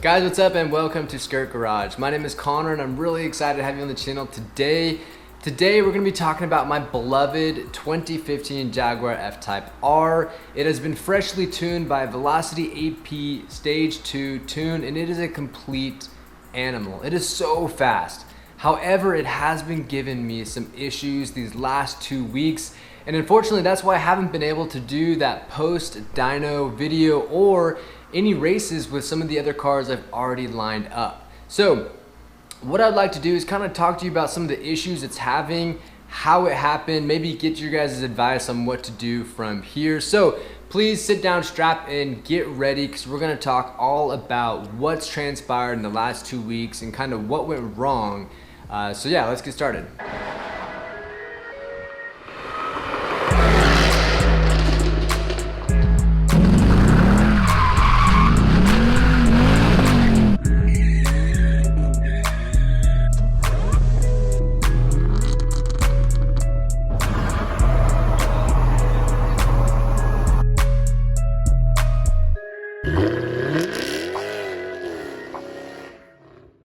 Guys, what's up and welcome to Skrrt Garage. My name is Connor and I'm really excited to have you on the channel today. Today we're going to be talking about my beloved 2015 Jaguar F-Type R. It has been freshly tuned by Velocity AP Stage 2 tune and it is a complete animal. It is so fast. However, it has been giving me some issues these last 2 weeks, and unfortunately that's why I haven't been able to do that post dyno video or any races with some of the other cars I've already lined up. So what I'd like to do is kind of talk to you about some of the issues it's having, how it happened, maybe get your guys' advice on what to do from here. So please sit down, strap in, get ready, because we're going to talk all about what's transpired in the last 2 weeks and kind of what went wrong. So yeah, let's get started.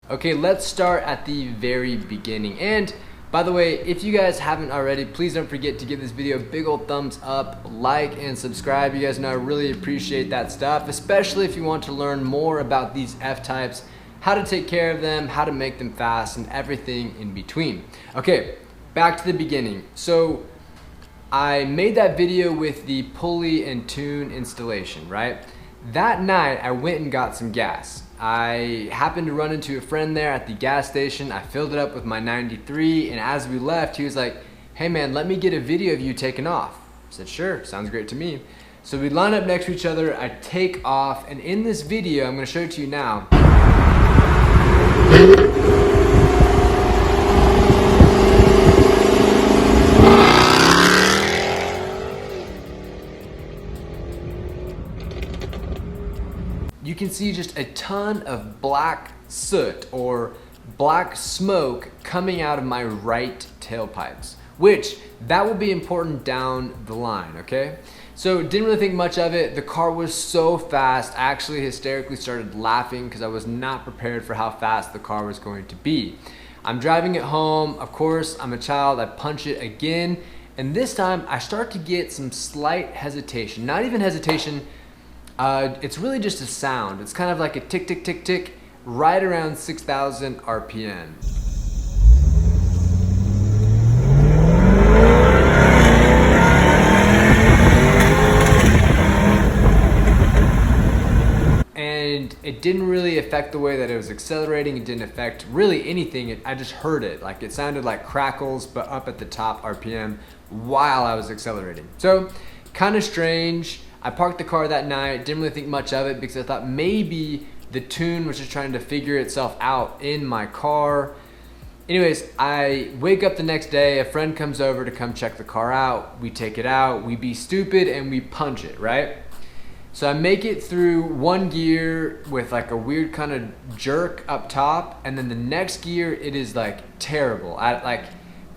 Okay, let's start at the very beginning. And by the way, if you guys haven't already, please don't forget to give this video a big old thumbs up, like, and subscribe. You guys know I really appreciate that stuff, especially if you want to learn more about these F-types, how to take care of them, how to make them fast, and everything in between. Okay, back to the beginning. So I made that video with the pulley and tune installation, right? That night, I went and got some gas. I happened to run into a friend there at the gas station. I filled it up with my 93, and as we left, he was like, "Hey man, let me get a video of you taking off." I said, "Sure, sounds great to me." So we line up next to each other, I take off, and in this video, I'm gonna show it to you now. You can see just a ton of black soot or black smoke coming out of my right tailpipes, which that will be important down the line, okay? So didn't really think much of it. The car was so fast, I actually hysterically started laughing because I was not prepared for how fast the car was going to be. I'm driving it home, of course, I'm a child, I punch it again, and this time I start to get some slight hesitation, not even hesitation, it's really just a sound. It's kind of like a tick, tick, tick, tick, right around 6,000 RPM. And it didn't really affect the way that it was accelerating. It didn't affect really anything. I just heard it. Like it sounded like crackles, but up at the top RPM while I was accelerating. So kind of strange. I parked the car that night, didn't really think much of it because I thought maybe the tune was just trying to figure itself out in my car. Anyways, I wake up the next day, a friend comes over to come check the car out, we take it out, we be stupid and we punch it, right? So I make it through one gear with like a weird kind of jerk up top, and then the next gear it is like terrible. At like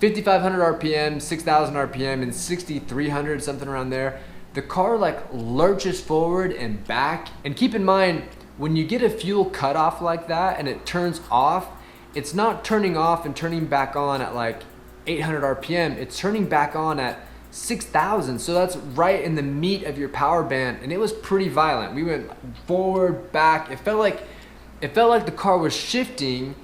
5,500 RPM, 6,000 RPM, and 6,300, something around there. The car like lurches forward and back. And keep in mind, when you get a fuel cutoff like that and it turns off, it's not turning off and turning back on at like 800 RPM. It's turning back on at 6,000. So that's right in the meat of your power band. And it was pretty violent. We went forward, back. It felt like the car was shifting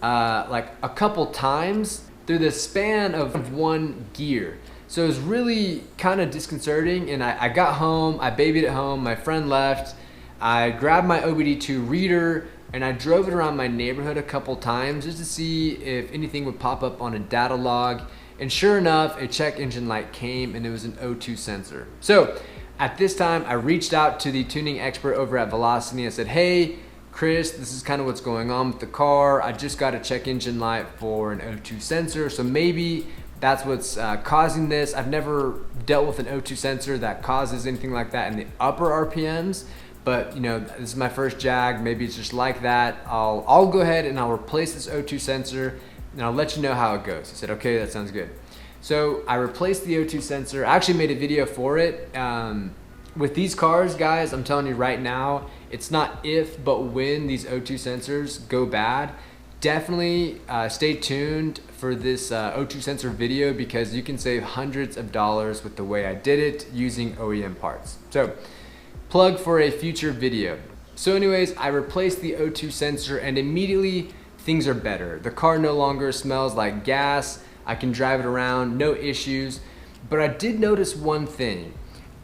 like a couple times through the span of one gear. So it was really kind of disconcerting, and I got home, I babied it home, my friend left, I grabbed my OBD2 reader, and I drove it around my neighborhood a couple times just to see if anything would pop up on a data log, and sure enough, a check engine light came, and it was an O2 sensor. So at this time, I reached out to the tuning expert over at Velocity. I said, "Hey, Chris, this is kind of what's going on with the car. I just got a check engine light for an O2 sensor, so maybe that's what's causing this. I've never dealt with an O2 sensor that causes anything like that in the upper RPMs, but you know, this is my first Jag. Maybe it's just like that. I'll go ahead and I'll replace this O2 sensor and I'll let you know how it goes." He said, "Okay, that sounds good." So I replaced the O2 sensor. I actually made a video for it. With these cars, guys, I'm telling you right now, It's not if, but when these O2 sensors go bad. Definitely stay tuned for this O2 sensor video, because you can save hundreds of dollars with the way I did it using OEM parts. So, plug for a future video. So anyways, I replaced the O2 sensor and immediately things are better. The car no longer smells like gas. I can drive it around, no issues. But I did notice one thing.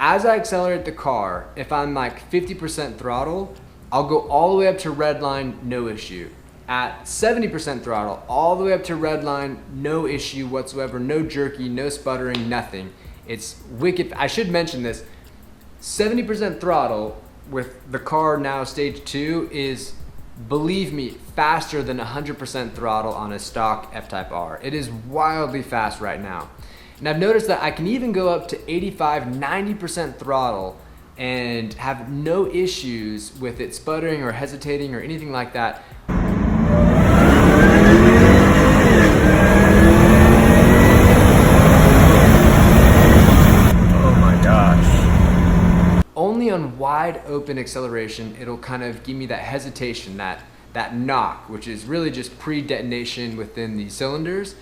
As I accelerate the car, if I'm like 50% throttle, I'll go all the way up to red line, no issue. At 70% throttle, all the way up to red line, no issue whatsoever, no jerky, no sputtering, nothing. It's wicked. I should mention this. 70% throttle with the car now stage 2 is, believe me, faster than 100% throttle on a stock F-Type R. It is wildly fast right now. And I've noticed that I can even go up to 85, 90% throttle and have no issues with it sputtering or hesitating or anything like that. Only on wide open acceleration, it'll kind of give me that hesitation, that knock, which is really just pre-detonation within the cylinders.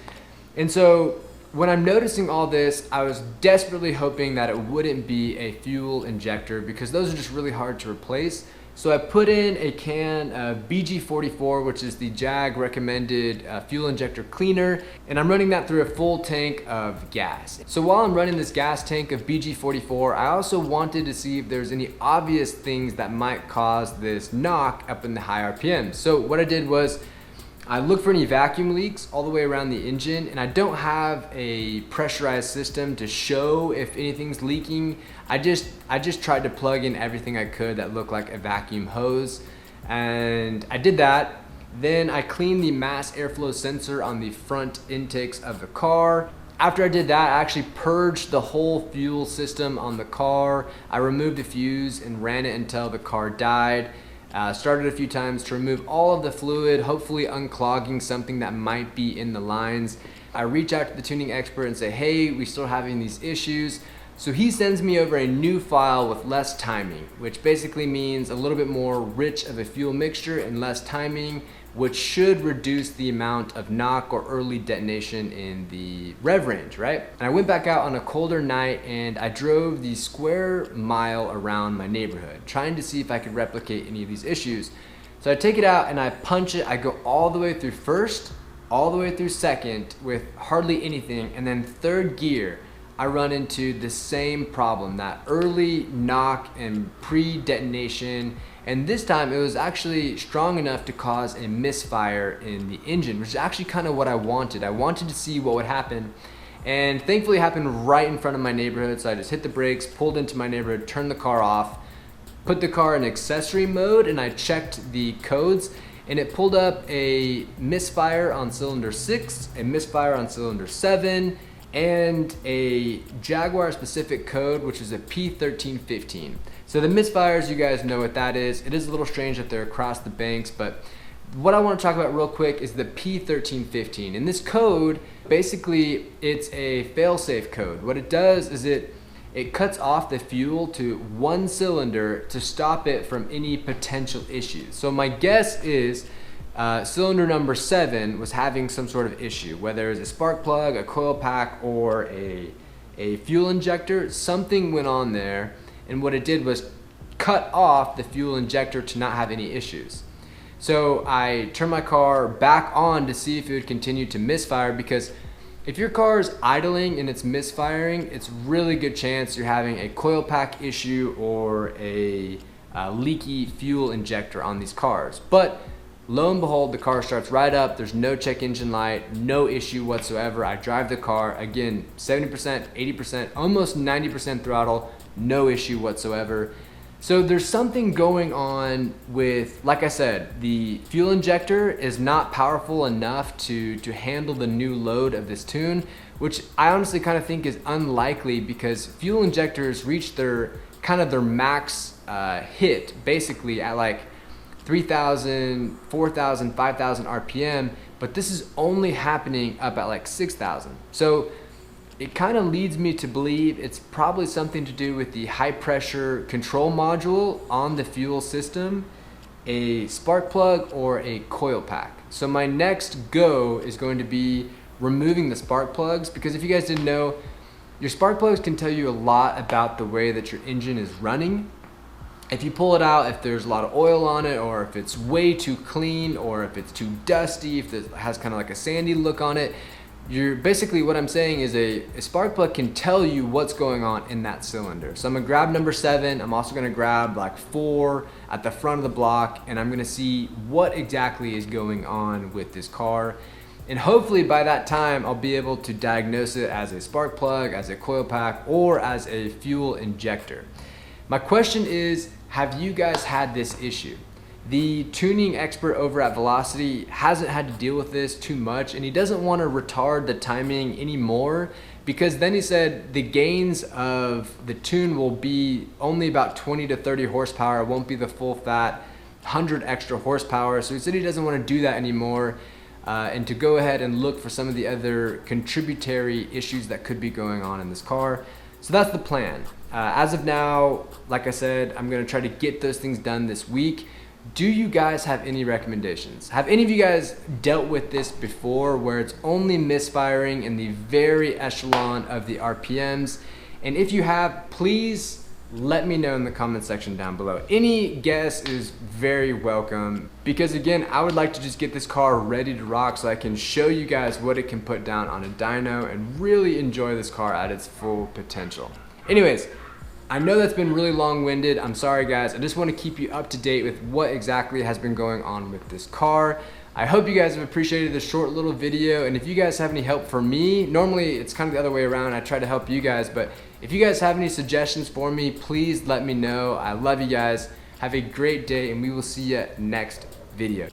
And so when I'm noticing all this, I was desperately hoping that it wouldn't be a fuel injector, because those are just really hard to replace. So I put in a can of BG44, which is the Jag recommended fuel injector cleaner, and I'm running that through a full tank of gas. So while I'm running this gas tank of BG44, I also wanted to see if there's any obvious things that might cause this knock up in the high RPMs. So what I did was I looked for any vacuum leaks all the way around the engine, and I don't have a pressurized system to show if anything's leaking. I just tried to plug in everything I could that looked like a vacuum hose, and I did that. Then I cleaned the mass airflow sensor on the front intakes of the car. After I did that, I actually purged the whole fuel system on the car. I removed the fuse and ran it until the car died. Started a few times to remove all of the fluid, hopefully unclogging something that might be in the lines. I reach out to the tuning expert and say, hey, we're still having these issues. So he sends me over a new file with less timing, which basically means a little bit more rich of a fuel mixture and less timing, which should reduce the amount of knock or early detonation in the rev range, right? And I went back out on a colder night and I drove the square mile around my neighborhood, trying to see if I could replicate any of these issues. So I take it out and I punch it. I go all the way through first, all the way through second with hardly anything, and then third gear, I run into the same problem, that early knock and pre-detonation. And this time it was actually strong enough to cause a misfire in the engine, which is actually kind of what I wanted. I wanted to see what would happen. And thankfully it happened right in front of my neighborhood. So I just hit the brakes, pulled into my neighborhood, turned the car off, put the car in accessory mode, and I checked the codes. And it pulled up a misfire on cylinder 6, a misfire on cylinder 7, and a Jaguar specific code, which is a P1315. So the misfires, you guys know what that is. It is a little strange that they're across the banks, but what I want to talk about real quick is the P1315. And this code, basically, it's a fail-safe code. What it does is it cuts off the fuel to one cylinder to stop it from any potential issues. So my guess is cylinder number 7 was having some sort of issue, whether it's a spark plug, a coil pack, or a fuel injector. Something went on there, and what it did was cut off the fuel injector to not have any issues. So I turned my car back on to see if it would continue to misfire, because if your car is idling and it's misfiring, it's really good chance you're having a coil pack issue or a leaky fuel injector on these cars. But lo and behold, the car starts right up. There's no check engine light, no issue whatsoever. I drive the car, again, 70%, 80%, almost 90% throttle, no issue whatsoever. So there's something going on with, like I said, the fuel injector is not powerful enough to handle the new load of this tune, which I honestly kind of think is unlikely, because fuel injectors reach their max hit basically at like 3,000, 4,000, 5,000 RPM, but this is only happening up at like 6,000. So it kind of leads me to believe it's probably something to do with the high pressure control module on the fuel system, a spark plug, or a coil pack. So my next go is going to be removing the spark plugs, because if you guys didn't know, your spark plugs can tell you a lot about the way that your engine is running. If you pull it out, if there's a lot of oil on it, or if it's way too clean, or if it's too dusty, if it has kind of like a sandy look on it, you're basically, what I'm saying is a spark plug can tell you what's going on in that cylinder. So I'm gonna grab number 7. I'm also gonna grab like 4 at the front of the block, and I'm gonna see what exactly is going on with this car. And hopefully by that time, I'll be able to diagnose it as a spark plug, as a coil pack, or as a fuel injector. My question is, have you guys had this issue? The tuning expert over at Velocity hasn't had to deal with this too much, and he doesn't want to retard the timing anymore, because then he said the gains of the tune will be only about 20 to 30 horsepower. It won't be the full fat 100 extra horsepower. So he said he doesn't want to do that anymore, and to go ahead and look for some of the other contributory issues that could be going on in this car. So that's the plan. As of now, like I said, I'm gonna try to get those things done this week. Do you guys have any recommendations? Have any of you guys dealt with this before, where it's only misfiring in the very echelon of the RPMs? And if you have, please let me know in the comment section down below. Any guess is very welcome, because again, I would like to just get this car ready to rock so I can show you guys what it can put down on a dyno and really enjoy this car at its full potential. Anyways, I know that's been really long-winded. I'm sorry guys. I just want to keep you up to date with what exactly has been going on with this car. I hope you guys have appreciated this short little video, and if you guys have any help for me, normally it's kind of the other way around. I try to help you guys, but if you guys have any suggestions for me, please let me know. I love you guys. Have a great day, and we will see you next video.